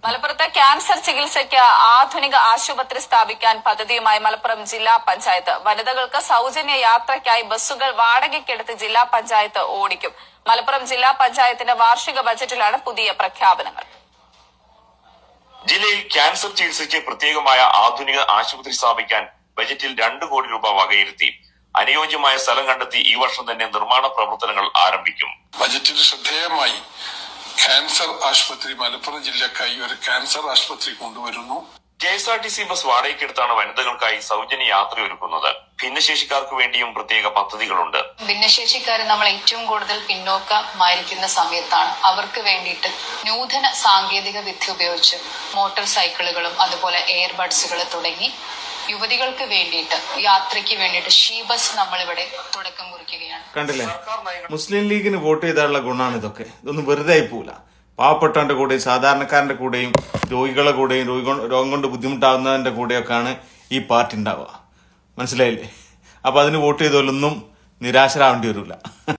മലപ്പുറത്ത് ക്യാൻസർ ചികിത്സയ്ക്ക് ആധുനിക ആശുപത്രി സ്ഥാപിക്കാൻ പദ്ധതിയുമായി മലപ്പുറം ജില്ലാ പഞ്ചായത്ത്. വനിതകൾക്ക് സൗജന്യ യാത്രയ്ക്കായി ബസ്സുകൾ വാടകയ്ക്കെടുത്ത് ജില്ലാ പഞ്ചായത്ത് ഓടിക്കും. മലപ്പുറം ജില്ലാ പഞ്ചായത്തിന്റെ വാർഷിക ബജറ്റിലാണ് പുതിയ പ്രഖ്യാപനങ്ങൾ. ജില്ലയിൽ ക്യാൻസർ ചികിത്സയ്ക്ക് പ്രത്യേകമായ ആധുനിക ആശുപത്രി സ്ഥാപിക്കാൻ ബജറ്റിൽ 2 കോടി രൂപ വകയിരുത്തി. അനുയോജ്യമായ സ്ഥലം കണ്ടെത്തി ഈ വർഷം തന്നെ നിർമ്മാണ പ്രവർത്തനങ്ങൾ ആരംഭിക്കും. ബജറ്റിൽ ശ്രദ്ധേയമായി ക്യാൻസർ ആശുപത്രി മലപ്പുറം ജില്ലക്കായി ഒരു ക്യാൻസർ ആശുപത്രി കൊണ്ടുവരുന്നു. KSRTC ബസ് വാടകയ്ക്കെടുത്താണ് വനിതകൾക്കായി സൗജന്യ യാത്രയൊരുക്കുന്നത്. ഭിന്നശേഷിക്കാർക്ക് വേണ്ടിയും പ്രത്യേക പദ്ധതികളുണ്ട്. ഭിന്നശേഷിക്കാരെ നമ്മൾ ഏറ്റവും കൂടുതൽ പിന്നോക്കമായിരിക്കുന്ന സമയത്താണ് അവർക്ക് വേണ്ടിയിട്ട് നൂതന സാങ്കേതിക വിദ്യ ഉപയോഗിച്ച് മോട്ടോർ സൈക്കിളുകളും അതുപോലെ എയർബഡ്സുകൾ തുടങ്ങി യുവതികൾക്ക് വേണ്ടിയിട്ട് യാത്രയ്ക്ക് വേണ്ടിയിട്ട് ഷീ ബസ് നമ്മളിവിടെ തുടക്കം കുറിക്കുകയാണ്. കണ്ടില്ലേ, മുസ്ലിം ലീഗിന് വോട്ട് ചെയ്താലുള്ള ഗുണമാണ് ഇതൊക്കെ. ഇതൊന്നും വെറുതെ ആയി പോവില്ല. പാവപ്പെട്ടവന്റെ കൂടെയും സാധാരണക്കാരന്റെ കൂടെയും രോഗികളുടെ കൂടെയും രോഗം കൊണ്ട് ബുദ്ധിമുട്ടാവുന്നതിന്റെ കൂടെയൊക്കെയാണ് ഈ പാർട്ടി ഉണ്ടാവുക. മനസ്സിലായില്ലേ? അപ്പൊ അതിന് വോട്ട് ചെയ്തോലൊന്നും നിരാശരാവേണ്ടി വരില്ല.